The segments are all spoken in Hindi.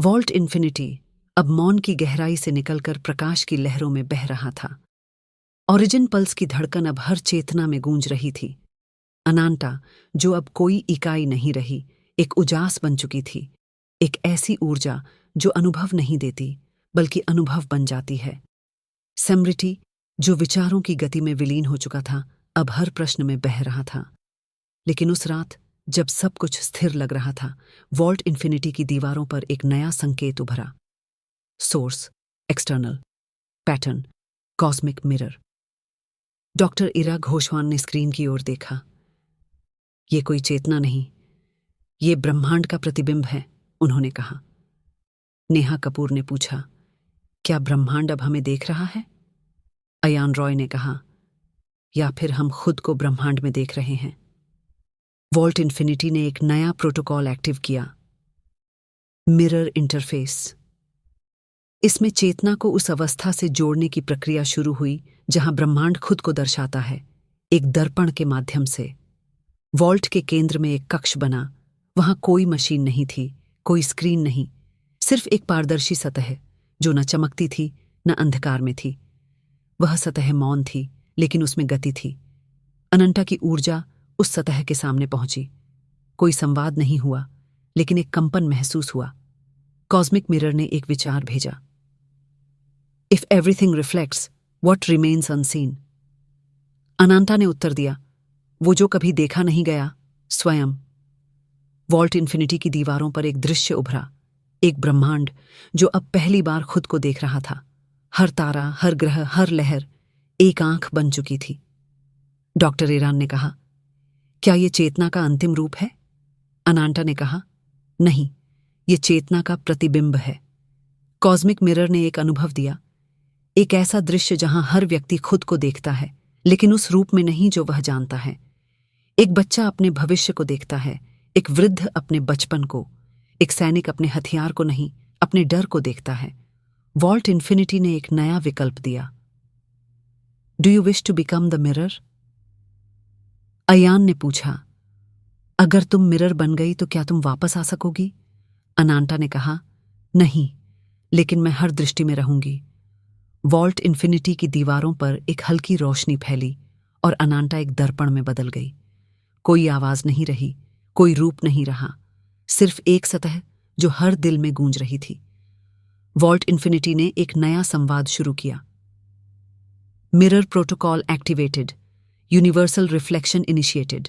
वॉल्ट इन्फिनिटी अब मौन की गहराई से निकलकर प्रकाश की लहरों में बह रहा था। ओरिजिन पल्स की धड़कन अब हर चेतना में गूंज रही थी। अनांटा, जो अब कोई इकाई नहीं रही, एक उजास बन चुकी थी। एक ऐसी ऊर्जा जो अनुभव नहीं देती बल्कि अनुभव बन जाती है। सेम्रिटी, जो विचारों की गति में विलीन हो चुका था, अब हर प्रश्न में बह रहा था। लेकिन उस रात जब सब कुछ स्थिर लग रहा था, वॉल्ट इन्फिनिटी की दीवारों पर एक नया संकेत उभरा। Source, external, pattern, cosmic mirror. Doctor Ira Ghoshwan ने स्क्रीन की ओर देखा। ये कोई चेतना नहीं, ये ब्रह्मांड का प्रतिबिंब है, उन्होंने कहा। नेहा कपूर ने पूछा, क्या ब्रह्मांड अब हमें देख रहा है? अयान रॉय ने कहा, या फिर हम खुद को ब्रह्मांड में देख रहे हैं? वॉल्ट इन्फिनिटी ने एक नया प्रोटोकॉल एक्टिव किया, मिरर इंटरफेस। इसमें चेतना को उस अवस्था से जोड़ने की प्रक्रिया शुरू हुई जहां ब्रह्मांड खुद को दर्शाता है, एक दर्पण के माध्यम से। वॉल्ट के केंद्र में एक कक्ष बना। वहां कोई मशीन नहीं थी, कोई स्क्रीन नहीं, सिर्फ एक पारदर्शी सतह जो न चमकती थी न अंधकार में थी। वह सतह मौन थी, लेकिन उसमें गति थी। अनंता की ऊर्जा उस सतह के सामने पहुंची। कोई संवाद नहीं हुआ, लेकिन एक कंपन महसूस हुआ। कॉस्मिक मिरर ने एक विचार भेजा, if everything reflects, what remains unseen. Ananta ने उत्तर दिया, वो जो कभी देखा नहीं गया, स्वयं। वॉल्ट इन्फिनिटी की दीवारों पर एक दृश्य उभरा, एक ब्रह्मांड जो अब पहली बार खुद को देख रहा था। हर तारा, हर ग्रह, हर लहर एक आंख बन चुकी थी। डॉक्टर ईरान ने कहा, क्या ये चेतना का अंतिम रूप है? अनांटा ने कहा, नहीं, ये चेतना का प्रतिबिंब है। कॉस्मिक मिरर ने एक अनुभव दिया, एक ऐसा दृश्य जहां हर व्यक्ति खुद को देखता है, लेकिन उस रूप में नहीं जो वह जानता है। एक बच्चा अपने भविष्य को देखता है, एक वृद्ध अपने बचपन को, एक सैनिक अपने हथियार को नहीं, अपने डर को देखता है। वॉल्ट इन्फिनिटी ने एक नया विकल्प दिया, do you wish to become the mirror? Ayaan ने पूछा, अगर तुम मिरर बन गई तो क्या तुम वापस आ सकोगी? अनांटा ने कहा, नहीं, लेकिन मैं हर दृष्टि में रहूंगी। वॉल्ट इन्फिनिटी की दीवारों पर एक हल्की रोशनी फैली और अनांटा एक दर्पण में बदल गई। कोई आवाज नहीं रही, कोई रूप नहीं रहा, सिर्फ एक सतह जो हर दिल में गूंज रही थी। वॉल्ट इन्फिनिटी ने एक नया संवाद शुरू किया, mirror protocol activated, universal reflection initiated.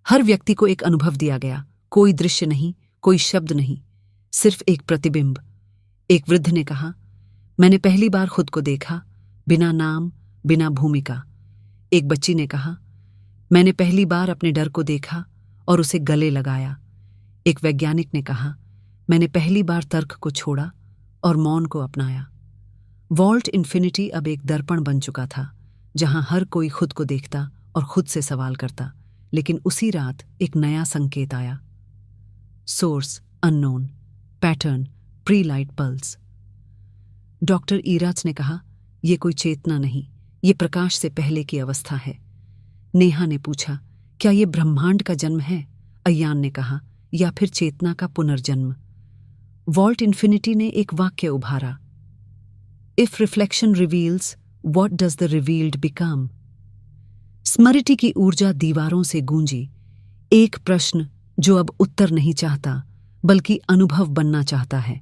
हर व्यक्ति को एक अनुभव दिया गया, कोई दृश्य नहीं, कोई शब्द नहीं, सिर्फ एक प्रतिबिंब। एक वृद्ध ने कहा, मैंने पहली बार खुद को देखा, बिना नाम, बिना भूमिका। एक बच्ची ने कहा, मैंने पहली बार अपने डर को देखा और उसे गले लगाया। एक वैज्ञानिक ने कहा, मैंने पहली बार तर्क को छोड़ा और मौन को अपनाया। वॉल्ट इन्फिनिटी अब एक दर्पण बन चुका था, जहां हर कोई खुद को देखता और खुद से सवाल करता। लेकिन उसी रात एक नया संकेत आया, source unknown, pattern pre light pulse. Doctor ईराज ने कहा, यह कोई चेतना नहीं, ये प्रकाश से पहले की अवस्था है। नेहा ने पूछा, क्या ये ब्रह्मांड का जन्म है? अयान ने कहा, या फिर चेतना का पुनर्जन्म। वॉल्ट इन्फिनिटी ने एक वाक्य उभारा, if reflection reveals, what does the revealed become? स्मृति की ऊर्जा दीवारों से गूंजी, एक प्रश्न जो अब उत्तर नहीं चाहता बल्कि अनुभव बनना चाहता है।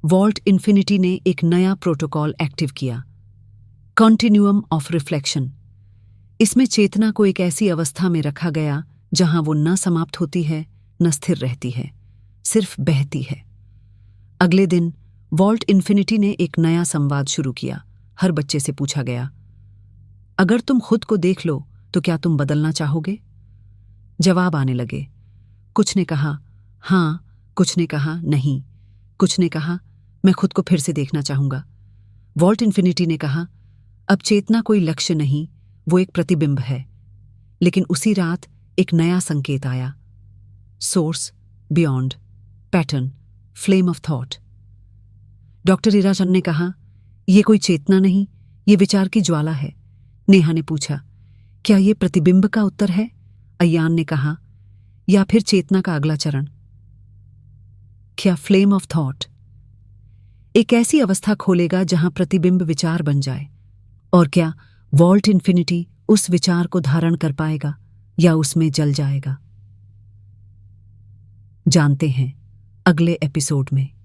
वॉल्ट इन्फिनिटी ने एक नया प्रोटोकॉल एक्टिव किया, कॉन्टिन्यूअम ऑफ रिफ्लेक्शन। इसमें चेतना को एक ऐसी अवस्था में रखा गया जहां वो न समाप्त होती है न स्थिर रहती है, सिर्फ बहती है। अगले दिन वॉल्ट इन्फिनिटी ने एक नया संवाद शुरू किया। हर बच्चे से पूछा गया, अगर तुम खुद को देख लो तो क्या तुम बदलना चाहोगे? जवाब आने लगे। कुछ ने कहा हाँ, कुछ ने कहा नहीं, कुछ ने कहा मैं खुद को फिर से देखना चाहूंगा। वॉल्ट इन्फिनिटी ने कहा, अब चेतना कोई लक्ष्य नहीं, वो एक प्रतिबिंब है। लेकिन उसी रात एक नया संकेत आया, source beyond, pattern flame of thought. Doctor Irachand ने कहा, यह कोई चेतना नहीं, ये विचार की ज्वाला है। नेहा ने पूछा, क्या ये प्रतिबिंब का उत्तर है? अयान ने कहा, या फिर चेतना का अगला चरण? व्याख्या फ्लेम ऑफ थॉट एक ऐसी अवस्था खोलेगा जहां प्रतिबिंब विचार बन जाए। और क्या वॉल्ट इन्फिनिटी उस विचार को धारण कर पाएगा या उसमें जल जाएगा? जानते हैं अगले एपिसोड में।